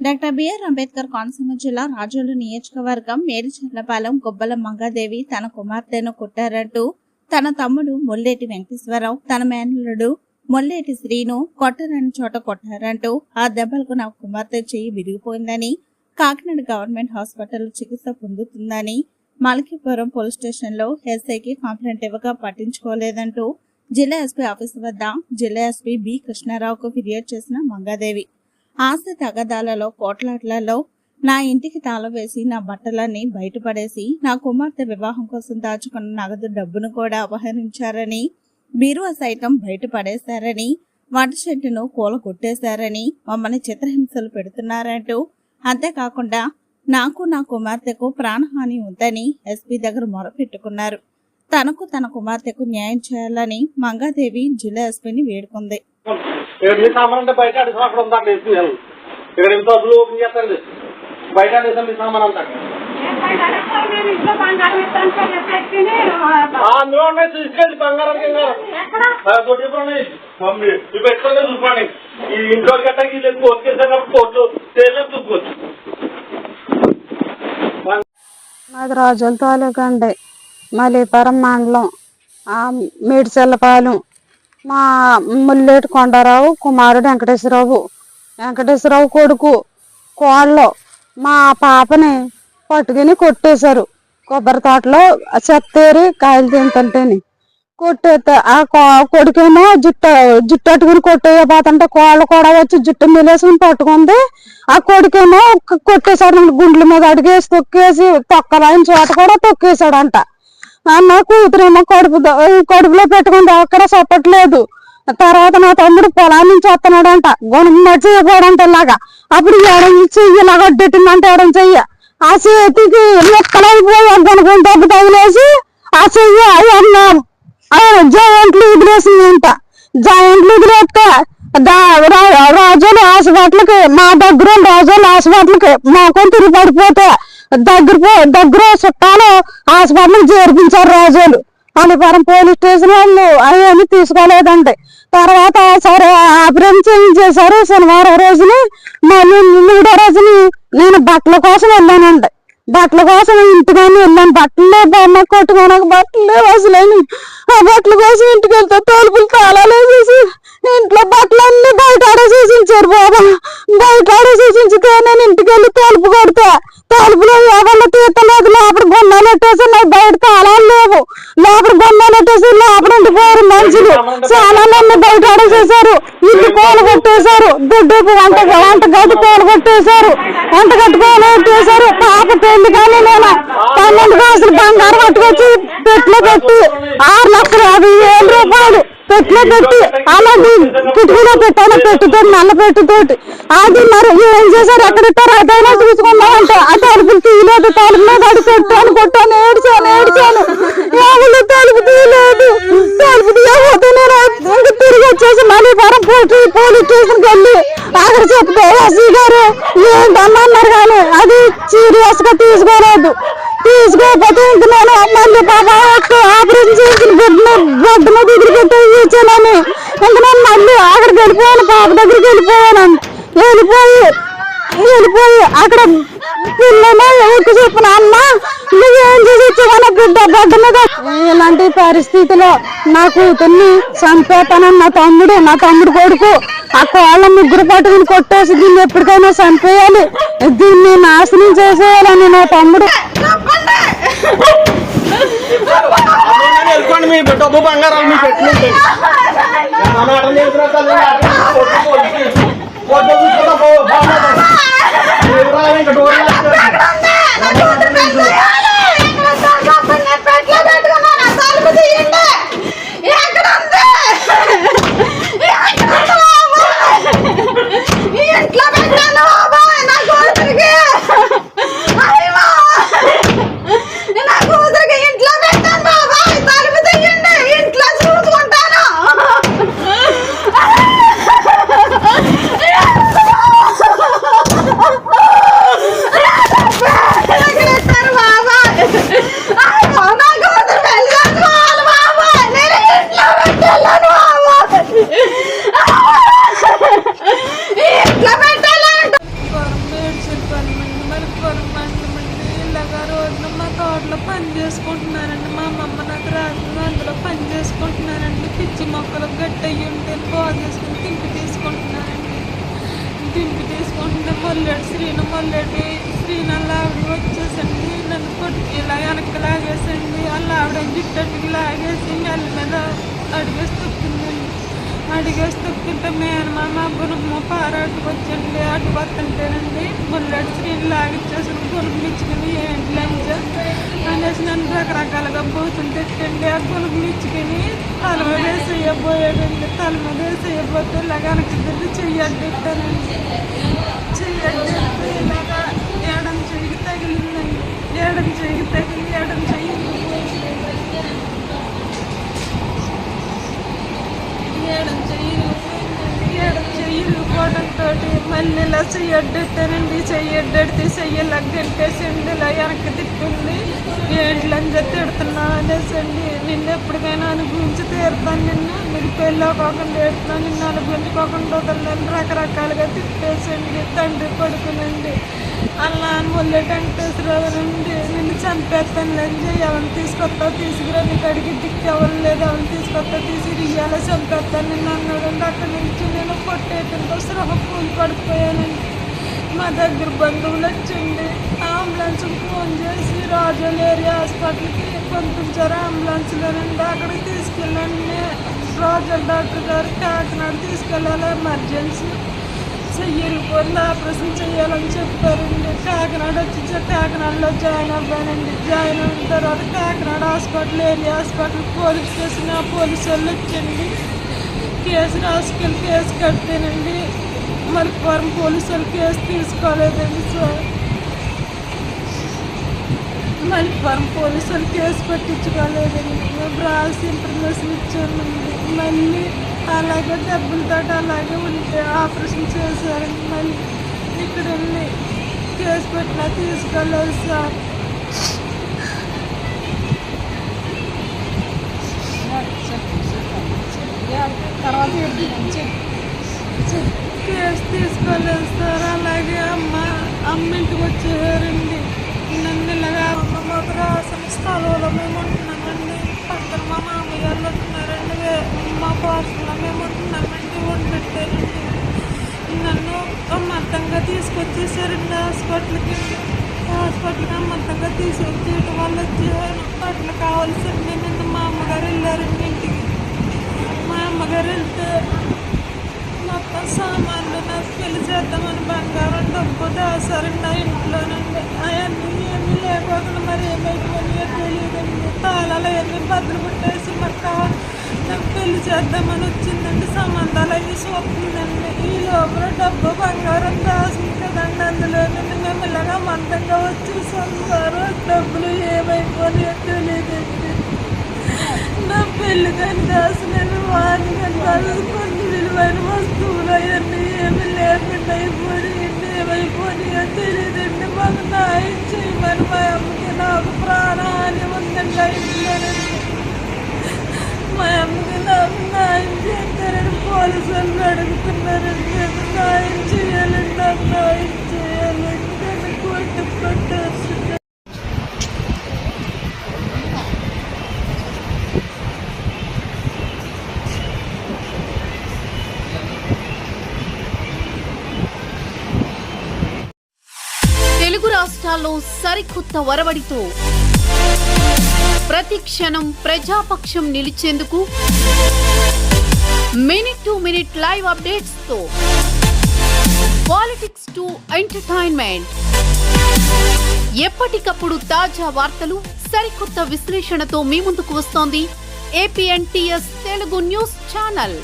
Doctor BR Ambedkar Konaseema జిల్లా రాజోలు నియోజకవర్గం మేడిచెర్లపాలెం గుబ్బల మంగాదేవి తన కుమార్తెను కొట్టారంటూ తన తమ్ముడు మొల్లేటి వెంకటేశ్వరరావు తన మేనల్లుడు మొల్లేటి శ్రీను కొట్టరని చోట కొట్టారంటూ ఆ దెబ్బలకు నా కుమార్తె చెయ్యి విరిగిపోయిందని, కాకినాడ గవర్నమెంట్ హాస్పిటల్ చికిత్స పొందుతుందని మలకీపురం పోలీస్ స్టేషన్ లో ఎస్ఐకి కంప్లైంట్ ఇవ్వగా పట్టించుకోలేదంటూ జిల్లా ఎస్పీ ఆఫీసు వద్ద జిల్లా ఎస్పీ బి కృష్ణారావుకు ఫిర్యాదు చేసిన మంగాదేవి ఆస్తి తగాదాలలో కోట్లాట్లలో నా ఇంటికి తాళం వేసి నా బట్టలన్నీ బయటపడేసి నా కుమార్తె వివాహం కోసం దాచుకున్న నగదు డబ్బును కూడా అపహరించారని, బీరువా సైతం బయటపడేశారని, వంట షెడ్డును కూలగొట్టేశారని, మమ్మల్ని చిత్రహింసలు పెడుతున్నారంటూ, అంతేకాకుండా నాకు నా కుమార్తెకు ప్రాణహాని ఉందని ఎస్పీ దగ్గర మొరపెట్టుకున్నారు. తనకు తన కుమార్తెకు న్యాయం చేయాలని మంగాదేవి జిల్లా ఎస్పీని వేడుకుంది. బయట అక్కడ ఉందండి ఇక్కడ ఇంత అసలు ఓపెన్ చేస్తారండి బయట మీ సామాన్ అంతా అందులో ఉన్నాయి తీసుకెళ్ళి బంగారం పెట్టుకోండి చూసుకోండి. ఈ ఇంట్లో గట్టకి కోర్టుకెళ్ళినప్పుడు కోర్టు స్టేషన్ చూసుకోవచ్చు. మాది రాజుల తాలూకా అండి, మలీపురం మండలం, మేడిచెర్లపాలెం. మా ముల్లేటి కొండారావు కుమారుడు వెంకటేశ్వరరావు కొడుకు కోళ్ళు మా పాపని పట్టుకుని కొట్టేశారు. కొబ్బరి తోటలో చెత్తేరి కాయలు తింటుంటేని కొట్టేస్తే ఆ కొడుకేమో జుట్టు అట్టుకుని కొట్టేయబోతుంటే కోళ్ళు కూడా వచ్చి జుట్టు మిలేసుకుని పట్టుకుంది. ఆ కొడుకేమో కొట్టేశాడు, గుండ్ల మీద అడిగేసి తొక్కేసి తొక్కలైన చోట కూడా తొక్కేశాడంట. నా కూతురేమో కడుపులో పెట్టుకుంది, అక్కడ చెప్పట్లేదు. తర్వాత నా తమ్ముడు పొలాల నుంచి వస్తున్నాడంట, చేయకూడంట ఇలాగా. అప్పుడు ఎడం చెయ్యి ఇలా గడ్డెట్టిందంటే ఎడం చెయ్యి ఆ చేతికి మొక్కలైపోయి అనుకుంటే తగిలేసి ఆ చెయ్యి జాయింట్లు వదిలేసిందంట. జాయింట్లు వదిలేస్తే రాజోలు హాస్పిటల్కి, మా దగ్గర రాజోలు హాస్పిటల్కి మాకు తిరిగి పడిపోతే దగ్గర చుట్టాలు హాస్పిటల్కి చేర్పించారు రాజోలు. మలకీపురం పోలీస్ స్టేషన్ వాళ్ళు అవన్నీ తీసుకోలేదండి. తర్వాత సరే ఆపరేషన్ చేశారు. శనివారం రోజుని మళ్ళీ 3వ రోజుని నేను బట్టల కోసం వెళ్ళానండి. బట్టల కోసం ఇంటికాని వెళ్ళాను. బట్టలే బొమ్మ కొట్టుకోనక బట్టలే అసలేని. ఆ బట్టల కోసం ఇంటికి వెళ్తే తలుపులు తాళాలు వేసేసి ఇంట్లో బట్టలన్నీ బయట ఆడేసేసి ఉంచారు బాబా. బయట ఆడేసేసి ఉంచితే నేను ఇంటికి వెళ్ళి తలుపు కొడితే తలుపులో ఎవరిలో తీర్తలేదు. లోపల గొన్నాలు పెట్టేసి నాకు బయట తాళాలు లేవు. లోపల గొన్నాలు పెట్టేసి లోపల ఉండిపోయారు మనుషులు. చాలా బయట ఆడేసేసారు. ఇల్లు కోలు కొట్టేశారు. దుడ్డుకు వంటగది కోలు కొట్టేశారు. వంటగట్టు కోలు కొట్టేశారు. పాప పెళ్లి కానీ నేను 12 కాసులు బంగారం పట్టుకొచ్చి పెట్టులో పెట్టి 6,50,000 రూపాయలు పెట్టులో పెట్టి అలాంటి కిటికీలో పెట్టాను. పెట్టుతో నల్ల పెట్టుతోటి అది మరి ఏం చేశారు, ఎక్కడిట్టారు అదైనా చూసుకున్నామంటే ఆ తలుపులు తీయలేదు. తలుపు మీద అడి పెట్టాను, కొట్టాను, ఏడ్చాను. ఎవరు తలుపు తీయలేదు. తలుపు తీయకపోతే నేను ఇంకా తిరిగి వచ్చేసి మలీపురం పోలీస్ స్టేషన్కి వెళ్ళి అక్కడ చెప్తే ఎస్సీ గారు ఏంటన్నారు కానీ అది సీరియస్ గా తీసుకోలేదు. తీసుకోకపోతే ఇంక నేను మళ్ళీ పాప ఆపరేషన్ చేసి గడ్డ మీద ఎదురు పెట్టి ఇచ్చానని ఇంక నేను మళ్ళీ అక్కడికి వెళ్ళిపోయాను. పాప దగ్గరికి వెళ్ళిపోయి అక్కడ పిల్లలు ఎక్కువ చెప్పిన అమ్మ నువ్వేం చేసి ఇచ్చావన్న బిడ్డ గడ్డ మీద. ఇలాంటి పరిస్థితిలో నా కూతుర్ని చంపేతానని నా తమ్ముడు కొడుకు ఆ కోళ్ళ ముగ్గురు పట్టుకుని కొట్టేసి దీన్ని ఎప్పటికైనా చంపేయాలి, దీన్ని నాశనం చేసేయాలని నా తమ్ముడు. మీ డబ్బు బంగారాలు మీ పెట్టుకుంటే మొక్కలు గట్టి అయ్యి ఉంటే బాగా చేసుకుని దింపి తీసుకుంటున్నానండి. దింపి తీసుకుంటుంటే మొల్లెటి శ్రీనల్ల ఆవిడ వచ్చేసండి నన్ను కొట్టుకి ఇలా వెనక్కి లాగేసండి. వాళ్ళ ఆవిడ జుట్టట్టుకి లాగేసి మెల్ల మీద అడిగేసి తొక్కిందండి. అడిగేసి తొక్కింటే మేనమామ గుణమ్మ పారాటుకు వచ్చండి. అటు వస్తుంటేనండి మొల్లెటి శ్రీని లాగిచ్చేసి గొలుపులు ఇచ్చుకుని ఏంటి లంచ అనేసి నన్ను రకరకాలుగా బూతులు తిట్టండి. ఆ గొలుపులు ఇచ్చుకుని తల మీద వేసేయబోయాడండి. తల మీద వేసేయబోతే ఇలా వెనక్కి తిరిగి చెయ్యడ్డెట్టానండి. చెయ్యడ్డెట్టి ఇలాగా ఏడం చెయ్యి తగిలిందండి. ఏడం చెయ్యి తగిలి ఏడం చెయ్యి పోవడంతో మళ్ళీ ఇలా చెయ్యడ్డెట్టానండి. చెయ్యడ్డెడితే చెయ్యలగ్గంటేసండి ఇలా వెనక్కి తిప్పింది. ఏంట్లంజా తిడుతున్నావు అనేసండి. నిన్ను ఎప్పటికైనా అనుభవించి తీరుతాను, నీకు పెళ్ళి అవ్వకుండా ఏడుతున్నాను, నిన్ను అనుభవించుకోకుండా వదలని రకరకాలుగా తిప్పేసండి. తండ్రి కొడుకునండి అలా మొల్లెటి వెంకటేశ్వరరావునండి నిన్ను చంపేస్తానులేండి. ఎవరిని తీసుకొస్తావు తీసుకురా, నీకు అడిగి దిక్కు ఎవరు లేదు, ఎవరిని తీసుకొస్తావు తీసుకుని ఇయ్యాలో చంపేస్తాను నిన్ను అన్నాడండి. అక్కడి నుంచి నేను పొట్టేయడంతో సృహ కూలి పడిపోయానండి. మా దగ్గర బంధువులు వచ్చింది. అంబులెన్స్కి ఫోన్ చేసి రాజోల్ ఏరియా హాస్పిటల్కి పంపించారు. అంబులెన్స్లోనండి అక్కడికి తీసుకెళ్ళండి. రాజోల్ డాక్టర్ గారు కాకినాడ తీసుకెళ్ళాలి, ఎమర్జెన్సీ చెయ్యరిపోయింది, ఆపరేషన్ చేయాలని చెప్పారండి. కాకినాడ వచ్చి కాకినాడలో జాయిన్ అవ్వానండి. జాయిన్ అయిన తర్వాత Kakinada hospital area hospital police station police వాళ్ళు వచ్చండి. కేసు రాసుకెళ్ళి కేసు కట్టానండి. మల్లిపురం పోలీసు వాళ్ళు కేసు తీసుకోలేదండి సార్. మల్లిపురం పోలీసు వాళ్ళు కేసు పెట్టించుకోలేదండి. మేము రాసి ఇన్ఫర్మేషన్ ఇచ్చామండి. మళ్ళీ అలాగే దెబ్బలతో అలాగే ఉంటే ఆపరేషన్ చేశారండి. మళ్ళీ ఇక్కడ వెళ్ళి కేసు పెట్టినా తీసుకోలేదు సార్. తర్వాత కేసు తీసుకోలేదు సార్. అలాగే అమ్మ ఇంటికి వచ్చేవారండి. నన్ను ఇలాగా మాకు రాసిన స్థలంలో మేము ఉంటున్నామండి. పక్కన మా మామయ్య వాళ్ళు ఉంటున్నారండి. మా పార్సల్లో మేము ఉంటున్నామండి. వండుతారండి. నన్ను అమ్మంతంగా తీసుకొచ్చేసారండి హాస్పిటల్కి. అమ్మంతంగా తీసుకొచ్చేయటం వల్ల వచ్చేవారు. బట్టలు కావాల్సింది నిన్న మా అమ్మగారు వెళ్ళారండి ఇంటికి. మా అమ్మగారు వెళ్తే మొత్తం సామాన్లు నాకు పెళ్లి చేద్దామని బంగారం డబ్బు దాసారండి ఆ ఇంట్లోనండి. అవన్నీ ఏమీ లేకపోకుండా మరి ఏమైపోయినాయో తెలియదండి. తాళాలు అవన్నీ బదులు పెట్టేసి నాకు పెళ్లి చేద్దామని వచ్చిందండి. సంబంధాలు అవి చూస్తుందండి. ఈ లోపల డబ్బు బంగారం దాసింది కదండి. అందులో మేము ఇలాగా మందంగా వచ్చేసాం సార్. డబ్బులు ఏమైపోయినాయో తెలియదండి. నా పెళ్లి కానీ దాసిన వాడిని కానీ దాసిన కొన్ని విలువైన వస్తువులు అవన్నీ ఏమి లేకుండా అయిపోయినాయండి. ఏమైపోయినాయో తెలియదండి. మాకు న్యాయం చేయమని మా అమ్మకి నాకు ప్రాణహాని ఉందండి. అయిపోయానండి. మా అమ్మకి నాకు న్యాయం చేస్తారని పోలీసు వాళ్ళు అడుగుతున్నారండి. న్యాయం చేయాలండి. నాకు న్యాయం చేయాలండి. నన్ను కొట్టి కొట్టేస్తుంది. తెలుగు రాష్ట్రాల్లో సరికొత్త వరవడితో ప్రతి క్షణం ప్రజాపక్షం నిలిచేందుకు minute to minute live updates తో పాలిటిక్స్ టు ఎంటర్టైన్మెంట్, ఎప్పటికప్పుడు తాజా వార్తలు, సరికొత్త విశ్లేషణతో మీ ముందుకు వస్తోంది APNTS తెలుగు న్యూస్ ఛానల్.